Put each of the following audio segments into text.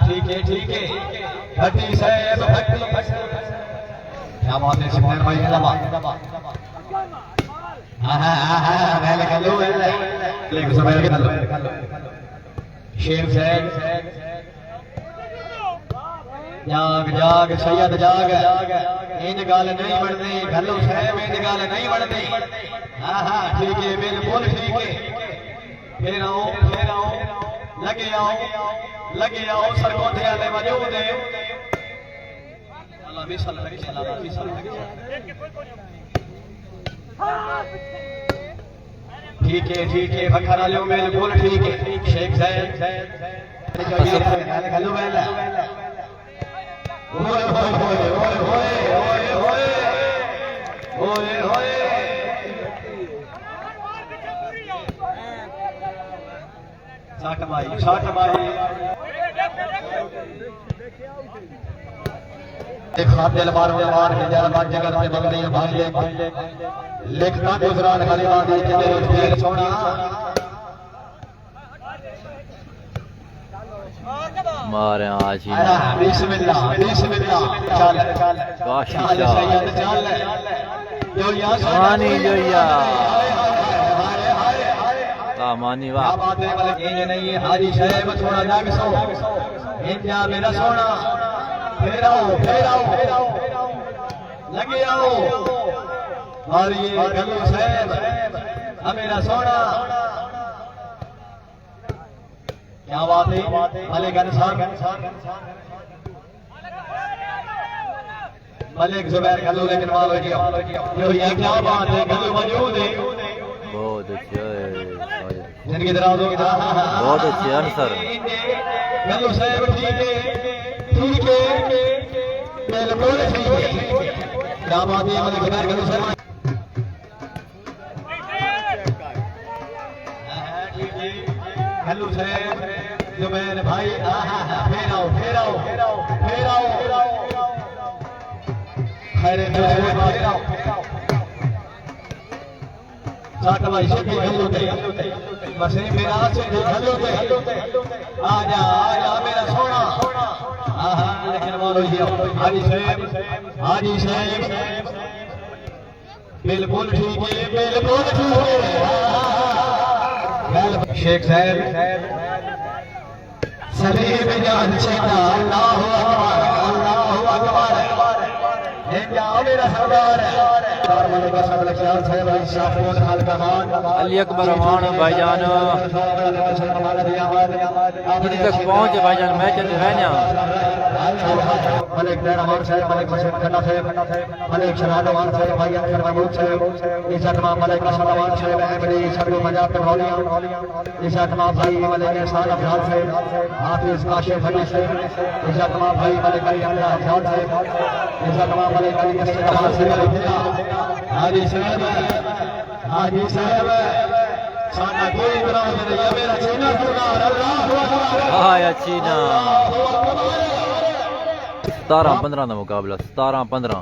ठीक है भट्टी साहब भट्टी क्या बात है सिमरन भाई क्या बात पहले कर लो लेकिन सुबह कर लो शेर साहब जाग जाग सैयद जाग इंज गल नहीं बनती गलो साहब इंज गल नहीं बनती ठीक है बिल्कुल ठीक है फिर आओ लगे आओ सरकोते वाले मौजूद है अल्लाह बिसल लगी अल्लाह बिसल लगी ठीक है बखरा लो बिल्कुल ठीक है शेख साहब हेलो वेला ओए ओए ओए ओए ओए ओए साठ माई दिल मार जगत में बंदे भाई लिखना गुजरान खलीमा दी दिल सोना मारे आज ही बिस्मिल्लाह चल मानी जोया मानी वाह नहीं हाजी साहब थोड़ा लग सो इंजा मेरा सोना फिर आओ लगे आओ और ये गलू साहब मेरा सोना क्या बात है मलिक मलिक जुबैर गलू लेकिन माल हो गया ये क्या बात है गलू मौजूद है बहुत अच्छे जिनकी तरह बहुत अच्छे आंसर गलू साहब ठीक है बिल्कुल ठीक है क्या बात है मलिक जुबैर गलू साहब गलू साहब जुबैर भाई फिर आओ खैर फिर आओ साठ भाई शेखी गलूते मसीह मेरा से गलूते आजा मेरा सोना लेकिन मानो ये हाजी साहब बिल्कुल ठीक है शेख साहब सभी में जान चेता अल्लाहु अकबर मेरा सरदार अली अकबर अमान भाईजान तक पहुंचे भाईजान मैच रहना मलिक रहमान साहब मलिक मशीद खन्ना साहब मलिक शरादवान साहब भाई अख्तर महमूद साहब इज्जत मां मलिक असलवान साहब अहमदी सरगो पंजाब के मौलिया इज्जत मां भाई मलिक एहसान अफजाल साहब हाफिज काशिफ अली साहब इज्जत मां भाई मलिक अली अफजाल साहब इज्जत मां मलिक अली इस्तेमाल साहब हाजी साहब साडा कोई बराबर नहीं है मेरा चीना सरदार अल्लाहु अकबर आया चीना 17-15 का मुकाबला 17-15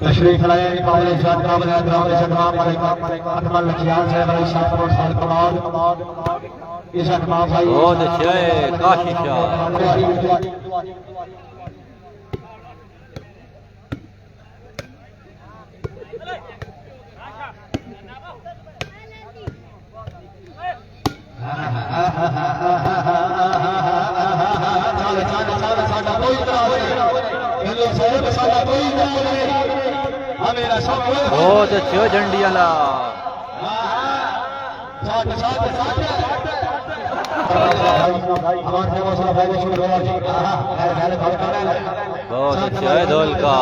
तशरीफ लाए काबिल इरशाद काबिल एहतराम इज्जतमाम मलिक अकमल लखियाल साहब अली शाफर खान कमाल इज्जतमाम भाई बहुत अच्छे काशिश बहुत अच्छे झंडी वाला बहुत अच्छा है धोल का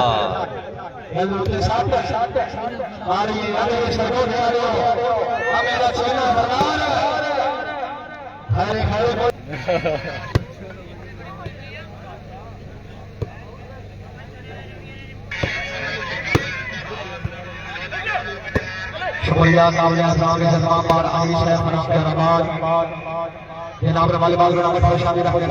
शुक्रिया काबिल एहतराम इज्जतमाम और आमी शेख मनाम के रहमान जनाब वाले बाल शादी रखने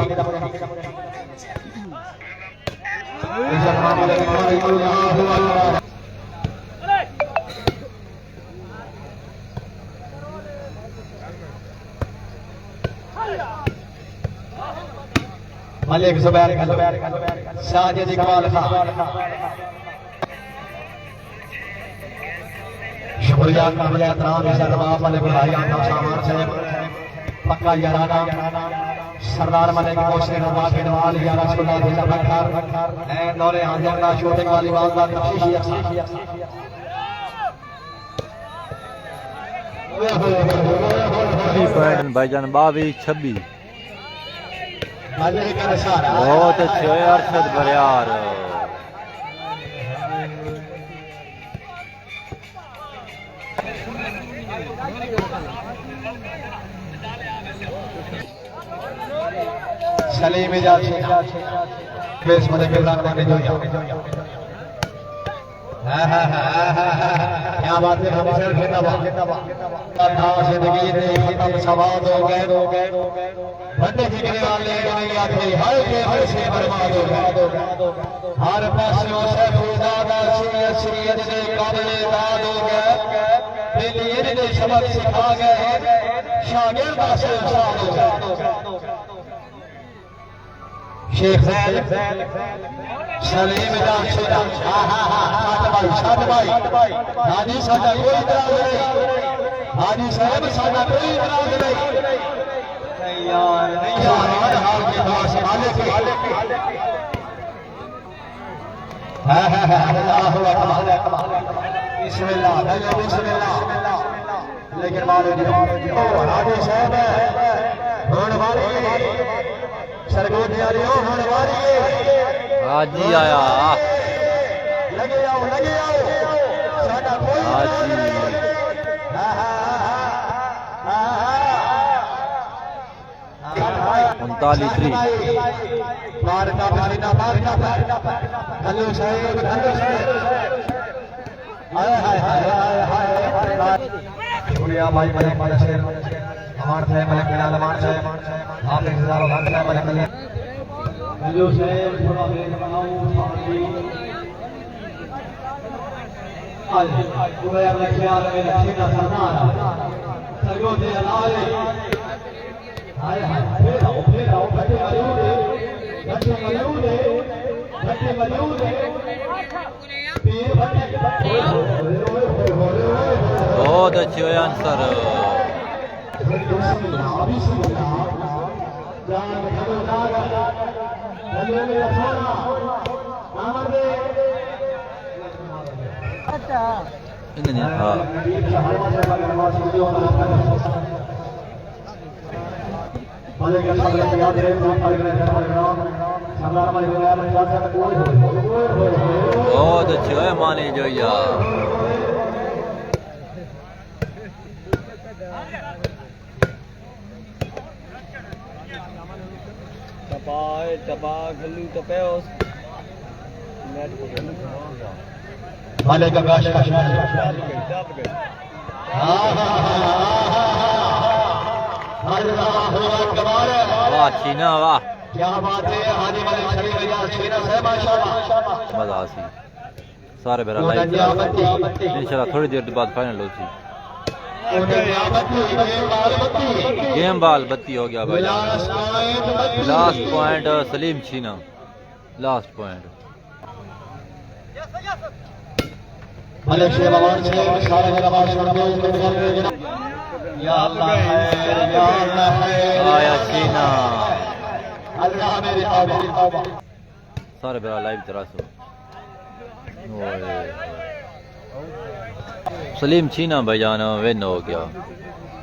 इज्जत मां मलिक अल्लाहु अकबर मलिक जुबैर साजिद इकबाल खान शुक्रिया काबिल एहतराम इज़्ज़त मलिक भाई आका सामान से पक्का याराना सरदार मलिक कोशे नवाज के नवाल या रसूलुल्लाह के ज़फर ए दौरे हाजिर का शूटिंग वाली बात का तफसीशी अक्सर भाईजान 22-26 मलिक का इशारा बहुत अच्छे है अरशद बरियार सलीम इजाज बेस मलिक इब्राहिम ने जो क्या बात है हमेशा था जिंदगी ने खत्म सवाद हो गए बंदे जिगरे वाले दुनिया के हर के हर से बर्बाद हो गए हर पासों से खुदादा शरीयत से काबिल दाद हो गए दिलीर ने सबक सिखा गए शागिर्द से उस्ताद हो गए शेख सलीम जान शेरा साथ भाई हाजी साडा कोई इतराज नहीं हाजी साहब साडा कोई इतराज नहीं यार हाल के बाद मालिक अल्लाहु अकबर बिस्मिल्लाह बिस्मिल्लाह लेकिन मालिक हाजी साहब होने वाली सरगोदी वालियों होने वाली हाजी आया लगे आओ साडा कोई हाजी 39 मारता पसीना हेलो साहब हाय हाय हाय हाय शुक्रिया भाई मलिक शेर हमारे साहब मलिक बिलाल मान साहब आप इंतजार खान साहब मलिक हेलो साहब थोड़ा ब्रेक बनाओ आज पूरे अपने ख्याल में रखिए ना सरदार सरगोदी अलाले हाय हाय फिर आओ बच्चे मौजूद है पीर बहुत अच्छे हुए आंसर बहुत अच्छे हुए माने जो यार टपा गल्लू टपे मलिक आकाश वाह छीना वाह क्या बात है हाजी मलिक शरीफ इजाज छीना से माशाल्लाह मजा आसी सारे बेरा लाइव इंशाल्लाह थोड़ी देर बाद फाइनल होती गेम बाल बत्ती हो गया भाई लास्ट पॉइंट सलीम छीना लास्ट पॉइंट मलिक शेख अवान से सारे नवाज शर्मा या अल्लाह है आया छीना अल्लाह मेरी तौबा सारे बेरा लाइव तरासो सलीम छीना भाईजान विन हो गया।